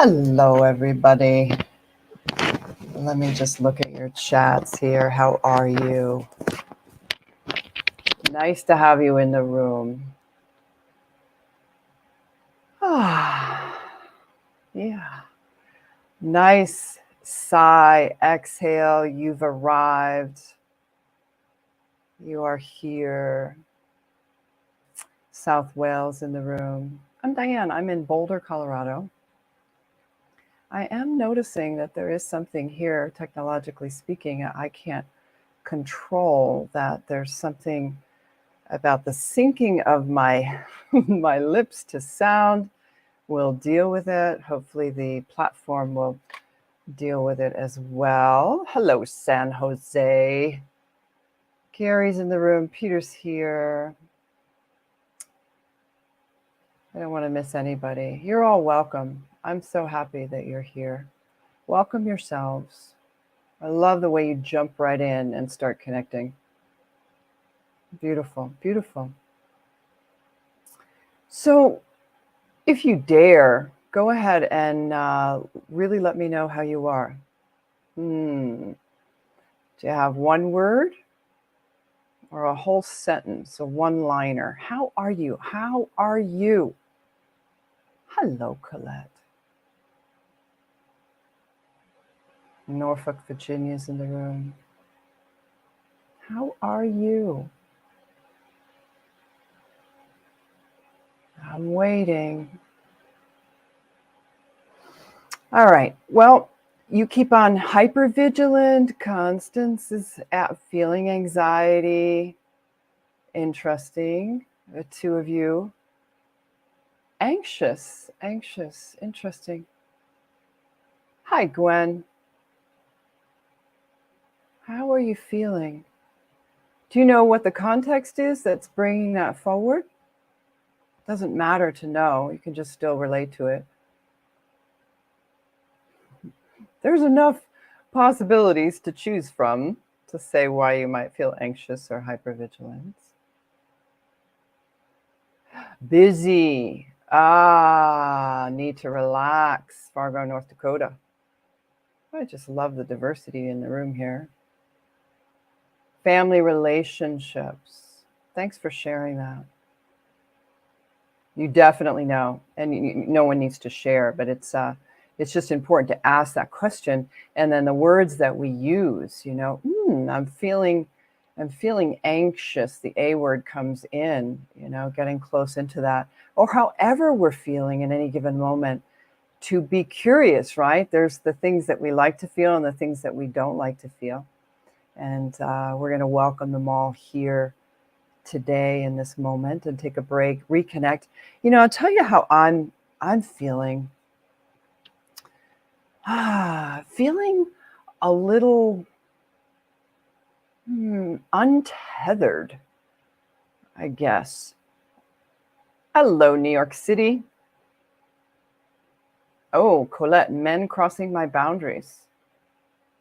Hello, everybody. Let me just look at your chats here. How are you? Nice to have you in the room. Yeah. Nice sigh, exhale. You've arrived. You are here. South Wales in the room. I'm Diane. I'm in Boulder, Colorado. I am noticing that there is something here, technologically speaking, I can't control, that there's something about the syncing of my my lips to sound. We'll deal with it. Hopefully the platform will deal with it as well. Hello, San Jose. Gary's in the room. Peter's here. I don't want to miss anybody. You're all welcome. I'm so happy that you're here. Welcome yourselves. I love the way you jump right in and start connecting. Beautiful, beautiful. So if you dare, go ahead and really let me know how you are. Do you have one word or a whole sentence, a one-liner? How are you? How are you? Hello, Colette. Norfolk, Virginia's in the room. How are you? I'm waiting. All right. Well, you keep on hypervigilant. Constance is feeling anxiety. Interesting. The two of you. Anxious. Interesting. Hi, Gwen. How are you feeling? Do you know what the context is that's bringing that forward? Doesn't matter to know. You can just still relate to it. There's enough possibilities to choose from to say why you might feel anxious or hypervigilant. Busy. Need to relax. Fargo, North Dakota. I just love the diversity in the room here. Family relationships. Thanks for sharing that. You definitely know, and no one needs to share, but it's just important to ask that question. And then the words that we use, I'm feeling anxious. The A word comes in, getting close into that, or however we're feeling in any given moment. To be curious, right? There's the things that we like to feel and the things that we don't like to feel. And we're going to welcome them all here today in this moment and take a break, reconnect. I'll tell you how I'm feeling. Feeling a little untethered, I guess. Hello, New York City. Oh, Colette, men crossing my boundaries.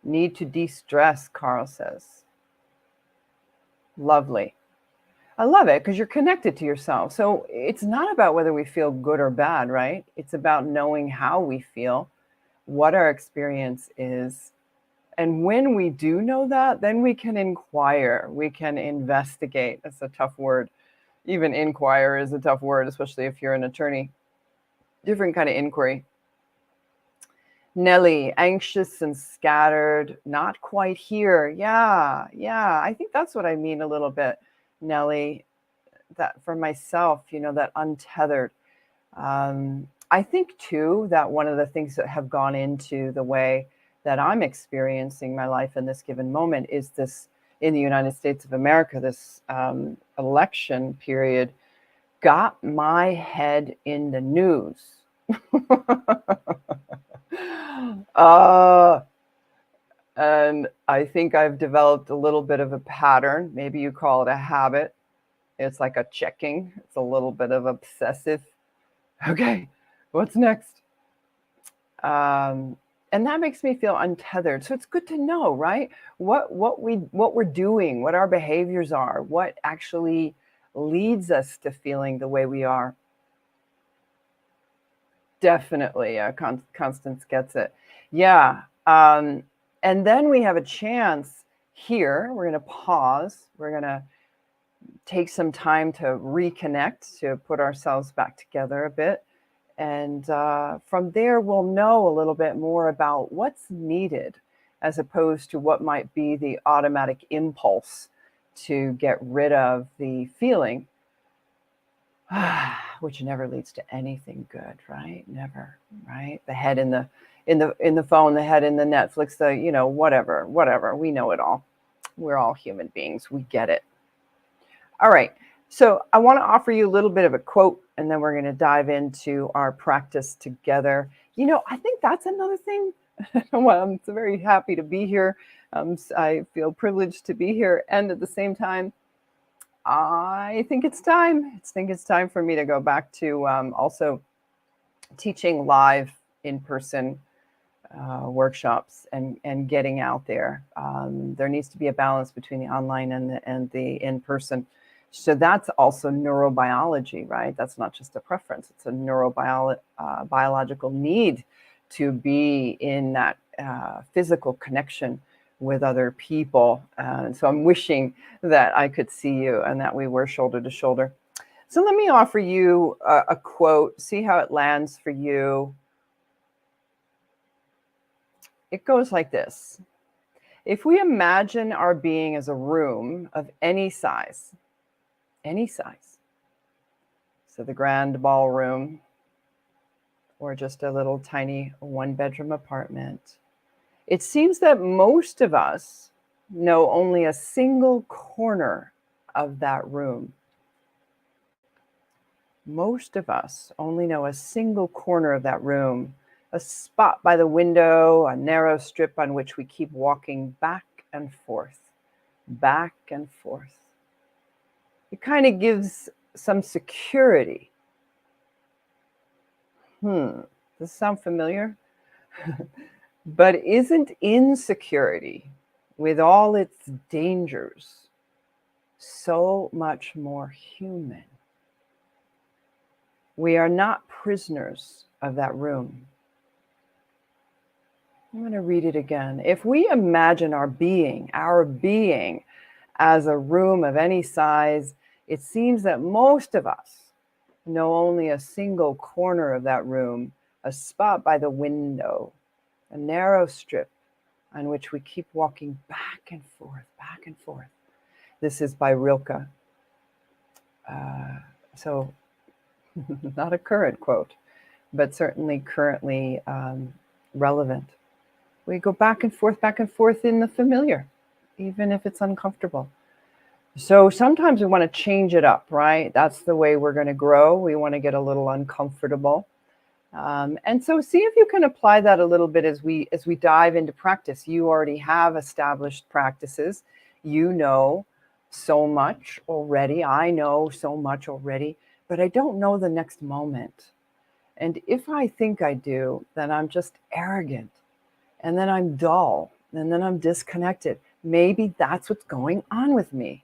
Need to de-stress, Carl says. Lovely. I love it because you're connected to yourself. So it's not about whether we feel good or bad, right? It's about knowing how we feel, what our experience is. And when we do know that, then we can inquire, we can investigate. That's a tough word. Even inquire is a tough word, especially if you're an attorney. Different kind of inquiry. Nellie, anxious and scattered, not quite here. Yeah. I think that's what I mean a little bit, Nellie, that for myself, that untethered. I think too, that one of the things that have gone into the way that I'm experiencing my life in this given moment is this, in the United States of America, this election period got my head in the news. And I think I've developed a little bit of a pattern. Maybe you call it a habit. It's like a checking. It's a little bit of obsessive. Okay, what's next? And that makes me feel untethered. So it's good to know, right? What we're doing, what our behaviors are, what actually leads us to feeling the way we are. Definitely. Constance gets it. Yeah. And then we have a chance here. We're going to pause. We're going to take some time to reconnect, to put ourselves back together a bit. And from there, we'll know a little bit more about what's needed as opposed to what might be the automatic impulse to get rid of the feeling, which never leads to anything good, right? Never, right? The head in the phone, the head in the Netflix, the whatever. We know it all. We're all human beings. We get it. All right. So I want to offer you a little bit of a quote, and then we're going to dive into our practice together. I think that's another thing. Well, I'm so very happy to be here. I feel privileged to be here. And at the same time, I think it's time. For me to go back to also teaching live in-person workshops and getting out there. There needs to be a balance between the online and the in-person. So that's also neurobiology, right? That's not just a preference. It's a biological need to be in that physical connection with other people. So I'm wishing that I could see you and that we were shoulder to shoulder. So let me offer you a quote, see how it lands for you. It goes like this. If we imagine our being as a room of any size, so the grand ballroom, or just a little tiny one-bedroom apartment, it seems that most of us know only a single corner of that room. Most of us only know a single corner of that room, a spot by the window, a narrow strip on which we keep walking back and forth, back and forth. It kind of gives some security. Does this sound familiar? But isn't insecurity, with all its dangers, so much more human? We are not prisoners of that room. I'm going to read it again. If we imagine our being as a room of any size, it seems that most of us know only a single corner of that room, a spot by the window, a narrow strip on which we keep walking back and forth, back and forth. This is by Rilke. So not a current quote, but certainly currently relevant. We go back and forth in the familiar, even if it's uncomfortable. So sometimes we want to change it up, right? That's the way we're going to grow. We want to get a little uncomfortable. And so see if you can apply that a little bit as we dive into practice. You already have established practices. You know so much already. I know so much already, but I don't know the next moment. And if I think I do, then I'm just arrogant. And then I'm dull. And then I'm disconnected. Maybe that's what's going on with me.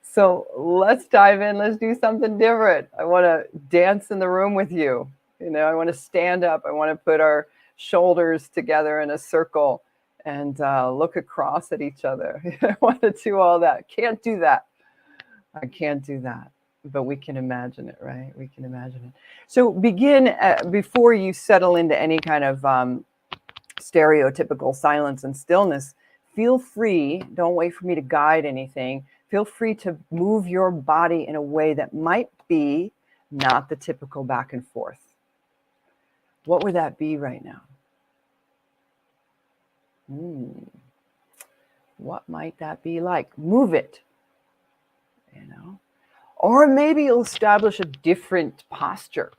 So let's dive in. Let's do something different. I want to dance in the room with you. I want to stand up. I want to put our shoulders together in a circle and look across at each other. I want to do all that. Can't do that. I can't do that. But we can imagine it, right? We can imagine it. So begin before you settle into any kind of stereotypical silence and stillness. Feel free, don't wait for me to guide anything. Feel free to move your body in a way that might be not the typical back and forth. What would that be right now? What might that be like? Move it, Or maybe you'll establish a different posture.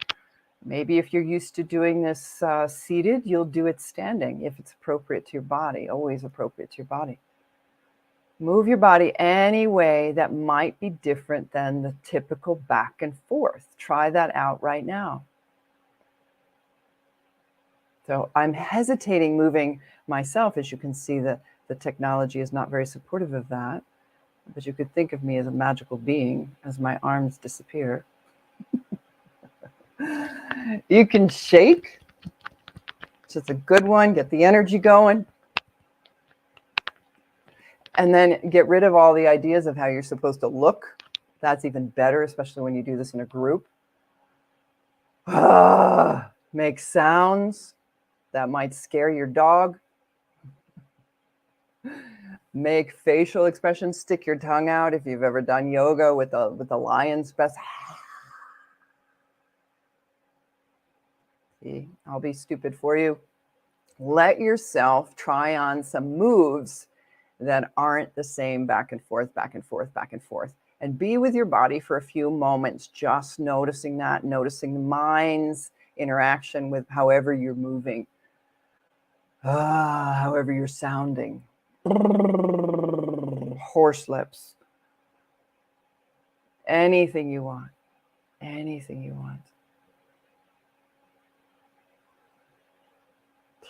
Maybe if you're used to doing this seated, you'll do it standing if it's appropriate to your body, always appropriate to your body. Move your body any way that might be different than the typical back and forth. Try that out right now. So I'm hesitating moving myself. As you can see, the technology is not very supportive of that. But you could think of me as a magical being as my arms disappear. You can shake. Just a good one. Get the energy going. And then get rid of all the ideas of how you're supposed to look. That's even better, especially when you do this in a group. Make sounds that might scare your dog. Make facial expressions. Stick your tongue out if you've ever done yoga with the lion's breath. See, I'll be stupid for you. Let yourself try on some moves that aren't the same back and forth, back and forth, back and forth. And be with your body for a few moments, just noticing that, noticing the mind's interaction with however you're moving, however you're sounding. Horse lips. Anything you want. Anything you want.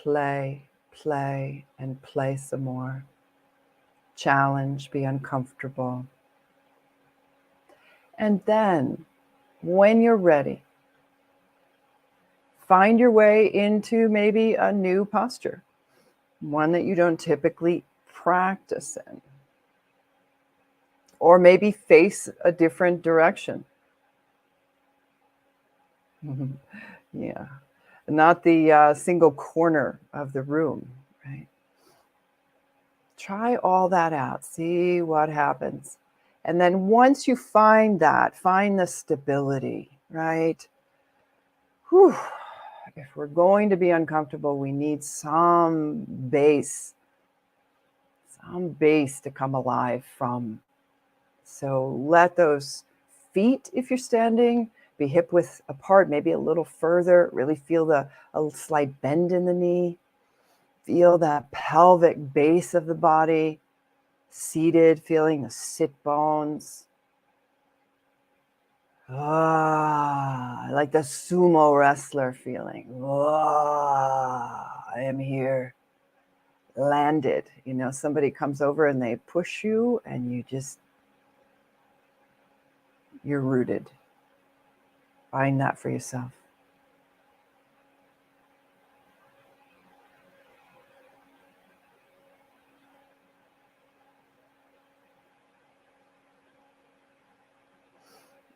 Play, play, and play some more. Challenge, be uncomfortable. And then, when you're ready, find your way into maybe a new posture, one that you don't typically practice in. Or maybe face a different direction. Yeah, not the single corner of the room, right? Try all that out, see what happens. And then once you find that, find the stability, right? Whew. If we're going to be uncomfortable, we need some base to come alive from. So let those feet, if you're standing, be hip width apart, maybe a little further. Really feel a slight bend in the knee. Feel that pelvic base of the body. Seated, feeling the sit bones. Like the sumo wrestler feeling. I am here. Landed. You know, somebody comes over and they push you and you're rooted. Find that for yourself.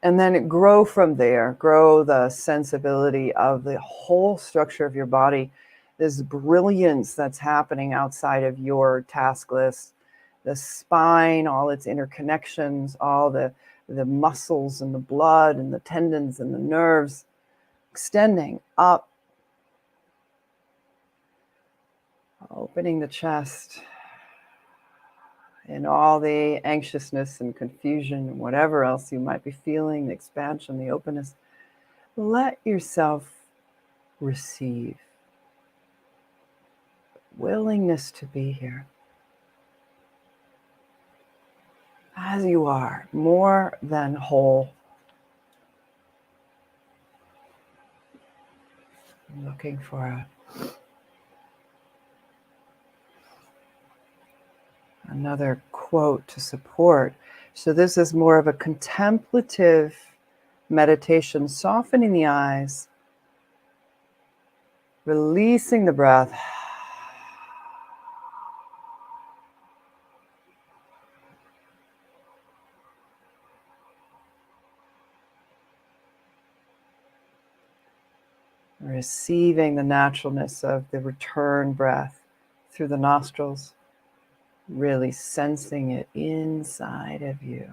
And then grow from there. Grow the sensibility of the whole structure of your body. This brilliance that's happening outside of your task list. The spine, all its interconnections, all the muscles and the blood and the tendons and the nerves extending up. Opening the chest. And all the anxiousness and confusion and whatever else you might be feeling, the expansion, the openness, let yourself receive. Willingness to be here. As you are, more than whole. I'm looking for another quote to support. So this is more of a contemplative meditation, softening the eyes, releasing the breath. Receiving the naturalness of the return breath through the nostrils. Really sensing it inside of you.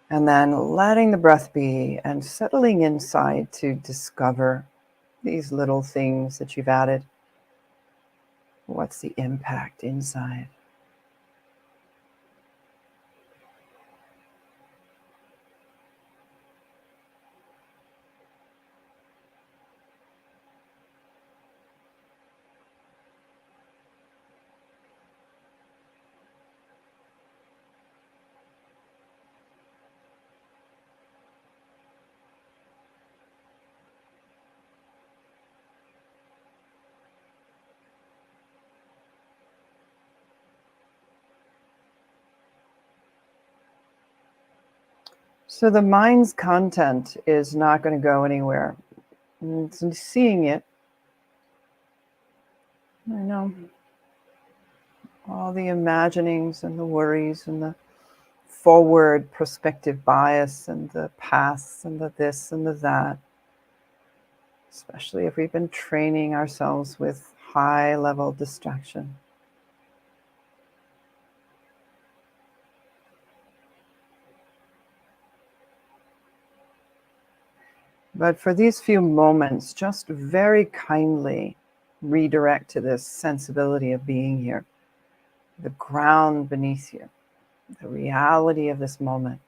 And then letting the breath be and settling inside to discover these little things that you've added. What's the impact inside? So the mind's content is not going to go anywhere. It's seeing it, all the imaginings and the worries and the forward prospective bias and the pasts and the this and the that, especially if we've been training ourselves with high level distraction. But for these few moments, just very kindly redirect to this sensibility of being here, the ground beneath you, the reality of this moment,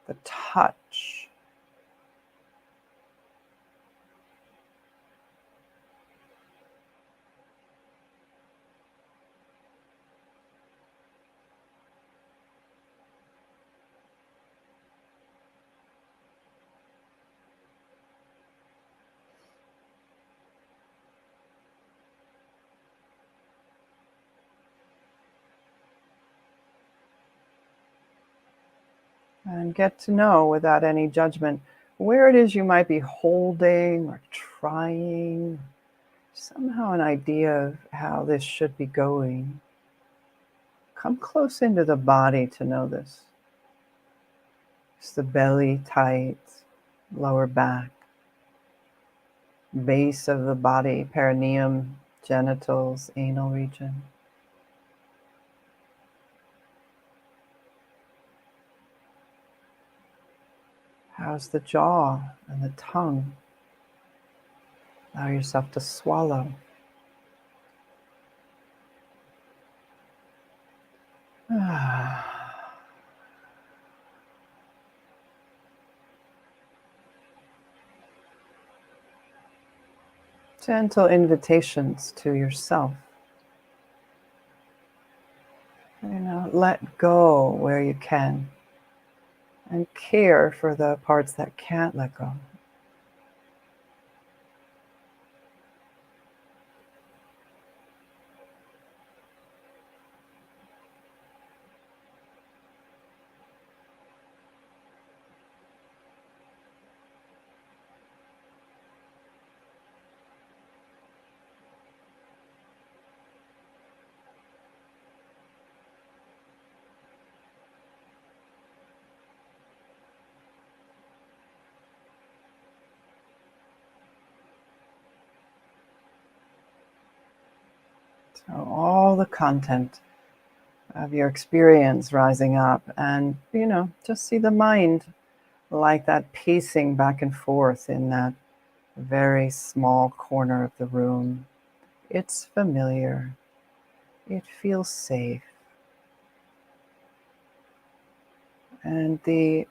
the touch. And get to know without any judgment where it is you might be holding or trying, somehow an idea of how this should be going. Come close into the body to know this. Is the belly tight, lower back, base of the body, perineum, genitals, anal region? How's the jaw and the tongue? Allow yourself to swallow. Gentle invitations to yourself. Let go where you can and care for the parts that can't let go. So all the content of your experience rising up, and just see the mind like that pacing back and forth in that very small corner of the room. It's familiar. It feels safe. And the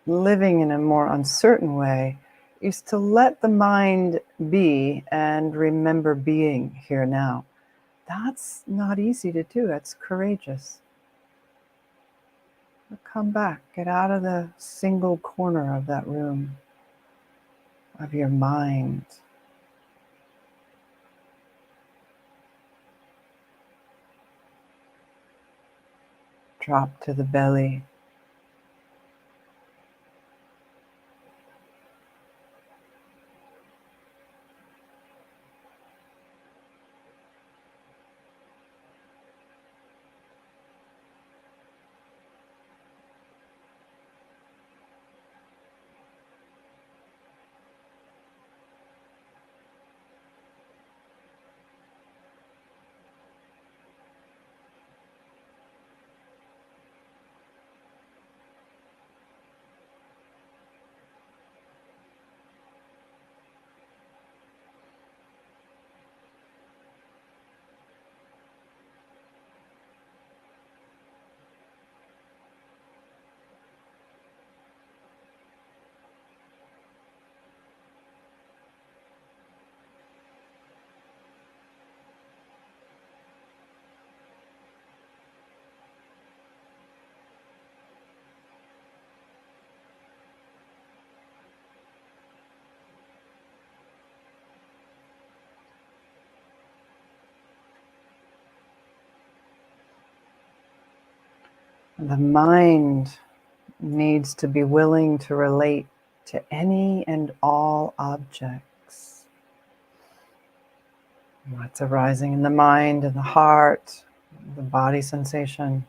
living in a more uncertain way is to let the mind be and remember being here now. That's not easy to do. That's courageous. But come back. Get out of the single corner of that room, of your mind. Drop to the belly. The mind needs to be willing to relate to any and all objects. What's arising in the mind and the heart, the body sensation.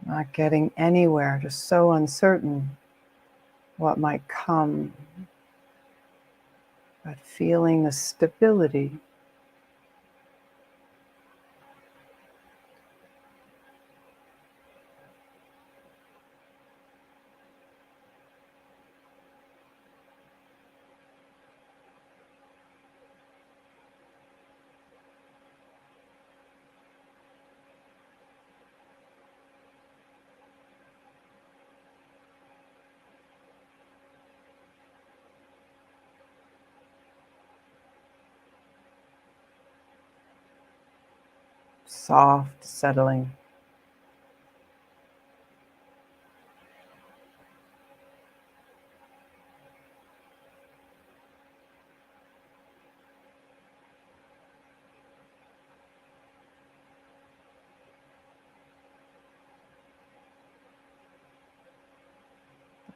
Not getting anywhere, just so uncertain what might come, but feeling the stability. Soft settling.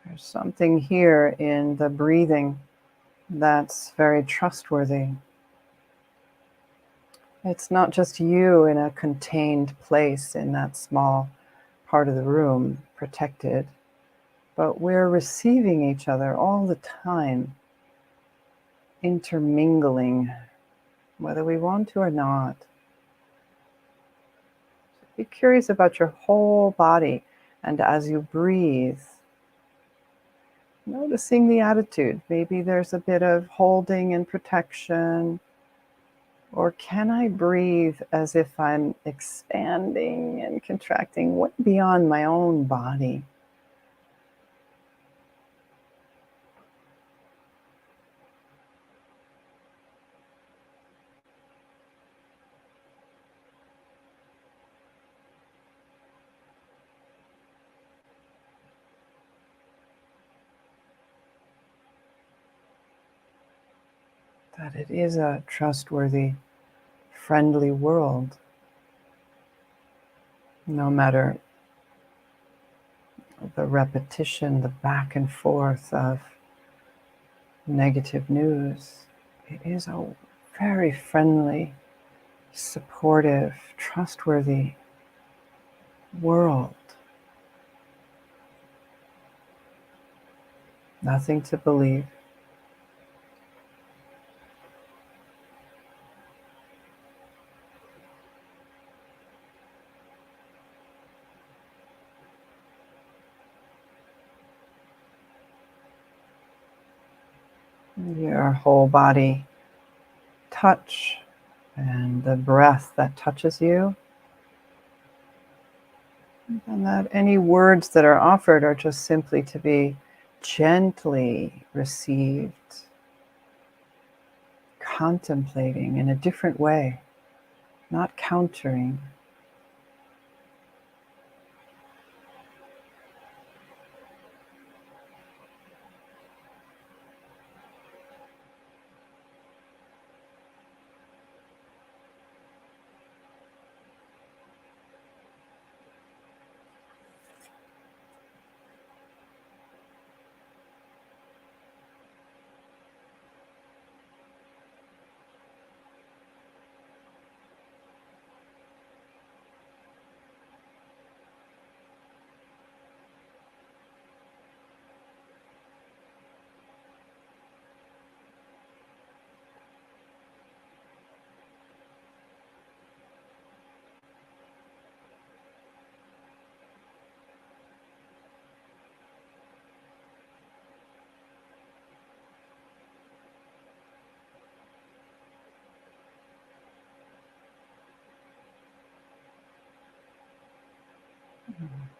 There's something here in the breathing that's very trustworthy. It's not just you in a contained place in that small part of the room, protected, but we're receiving each other all the time, intermingling, whether we want to or not. Be curious about your whole body, and as you breathe, noticing the attitude. Maybe there's a bit of holding and protection. Or can I breathe as if I'm expanding and contracting way beyond my own body? That it is a trustworthy, friendly world, no matter the repetition, the back and forth of negative news. It is a very friendly, supportive, trustworthy world. Nothing to believe. Your whole body touch and the breath that touches you. And that any words that are offered are just simply to be gently received, contemplating in a different way, not countering.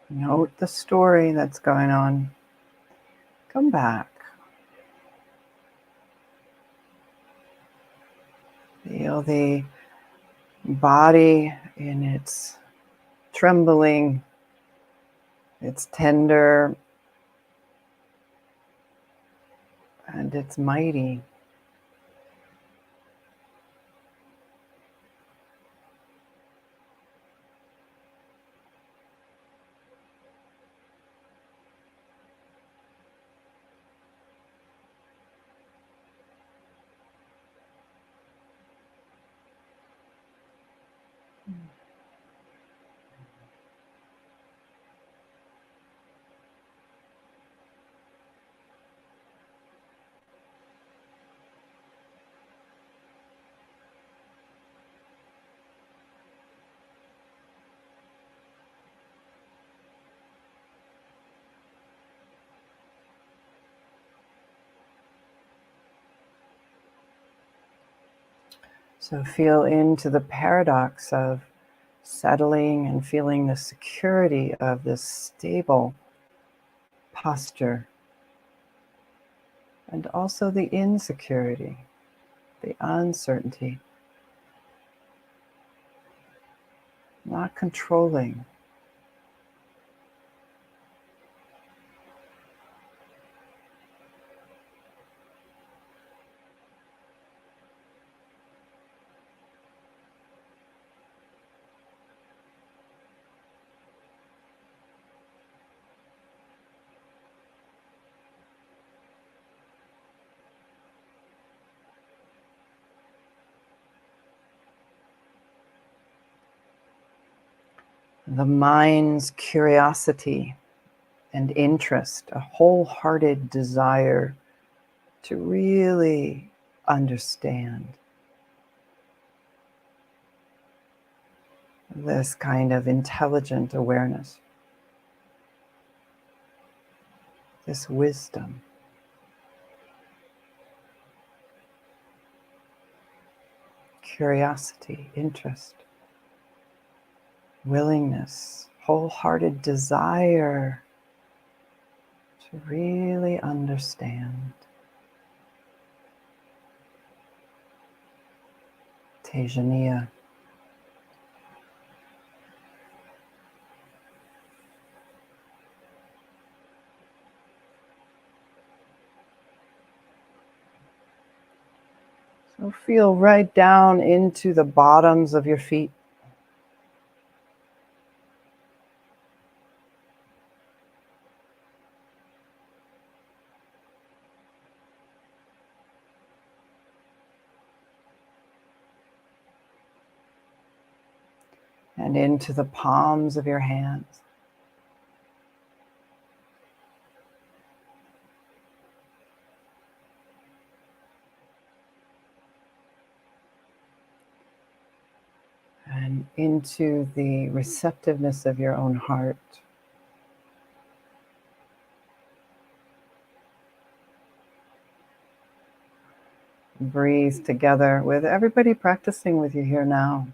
Note the story that's going on. Come back. Feel the body in its trembling, it's tender, and it's mighty. So feel into the paradox of settling and feeling the security of this stable posture, and also the insecurity, the uncertainty, not controlling. The mind's curiosity and interest, a wholehearted desire to really understand this kind of intelligent awareness, this wisdom. Curiosity, interest, willingness, wholehearted desire to really understand. Tejaniya. So feel right down into the bottoms of your feet. And into the palms of your hands. And into the receptiveness of your own heart. Breathe together with everybody practicing with you here now.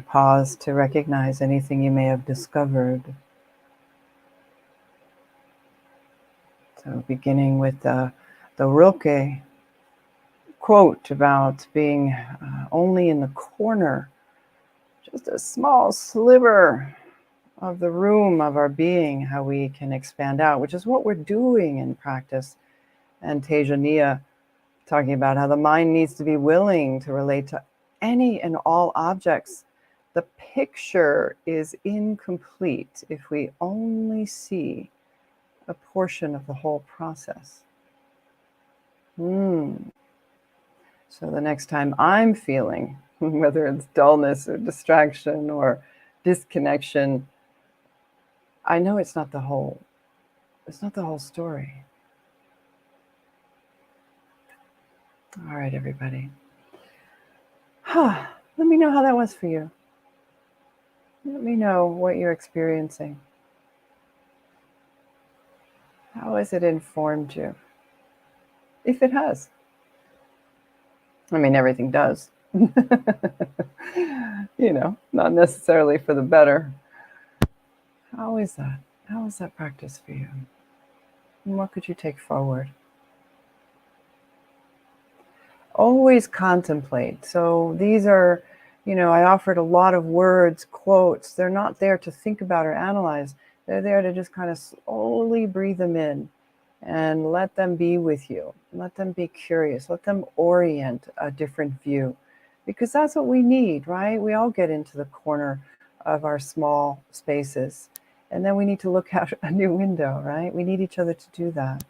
Pause to recognize anything you may have discovered. So beginning with the Rilke quote about being only in the corner, just a small sliver of the room of our being, how we can expand out, which is what we're doing in practice. And Tejaniya talking about how the mind needs to be willing to relate to any and all objects. The picture is incomplete if we only see a portion of the whole process. So the next time I'm feeling, whether it's dullness or distraction or disconnection, I know it's not the whole story. All right, everybody. Let me know how that was for you. Let me know what you're experiencing. How has it informed you? If it has. I mean, everything does. Not necessarily for the better. How is that? How is that practice for you? And what could you take forward? Always contemplate. So these are, I offered a lot of words, quotes. They're not there to think about or analyze. They're there to just kind of slowly breathe them in and let them be with you. Let them be curious. Let them orient a different view, because that's what we need, right? We all get into the corner of our small spaces, and then we need to look out a new window, right? We need each other to do that.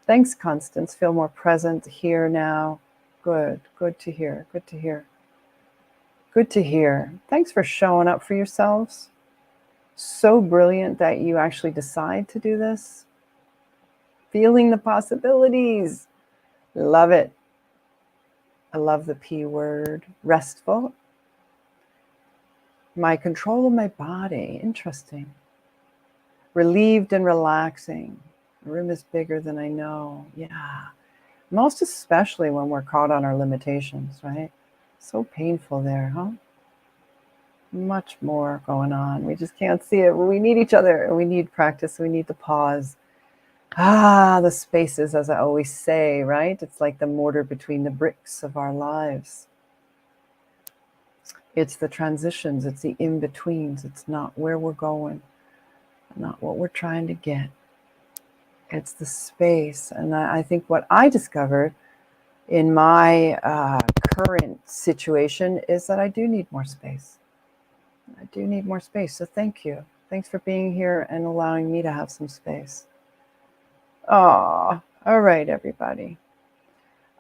Thanks, Constance. Feel more present here now. Good to hear. Good to hear. Good to hear. Thanks for showing up for yourselves. So brilliant that you actually decide to do this. Feeling the possibilities. Love it. I love the P word. Restful. My control of my body. Interesting. Relieved and relaxing. The room is bigger than I know. Yeah. Most especially when we're caught on our limitations, right? So painful there, huh? Much more going on. We just can't see it. We need each other. We need practice. We need the pause. The spaces, as I always say, right? It's like the mortar between the bricks of our lives. It's the transitions. It's the in-betweens. It's not where we're going, not what we're trying to get. It's the space. And I think what I discovered in my current situation is that I do need more space. I do need more space. So thank you. Thanks for being here and allowing me to have some space. Oh, all right, everybody.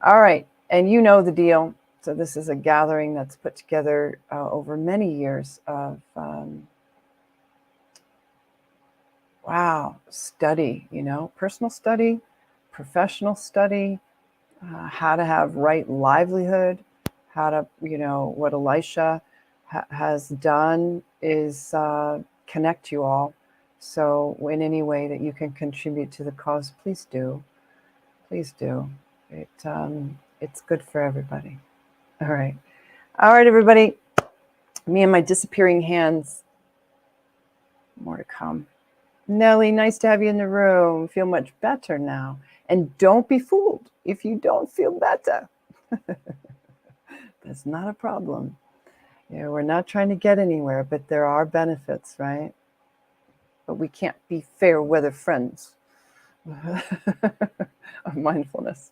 All right. And you know the deal. So this is a gathering that's put together over many years of, study, personal study, professional study, how to have right livelihood, how to, what Elisha has done is connect you all. So in any way that you can contribute to the cause, please do. Please do. It's good for everybody. All right. All right, everybody. Me and my disappearing hands. More to come. Nellie, nice to have you in the room. Feel much better now. And don't be fooled if you don't feel better. That's not a problem. We're not trying to get anywhere, but there are benefits, right? But we can't be fair weather friends of mindfulness.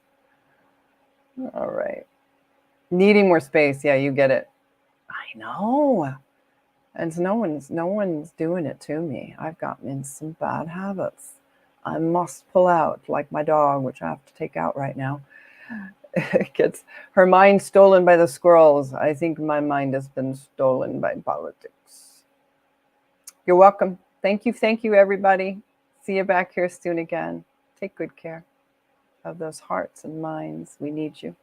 All right. Needing more space. Yeah, you get it. I know. And no one's doing it to me. I've gotten in some bad habits. I must pull out, like my dog, which I have to take out right now. It gets her mind stolen by the squirrels. I think my mind has been stolen by politics. You're welcome. Thank you, everybody. See you back here soon again. Take good care of those hearts and minds. We need you.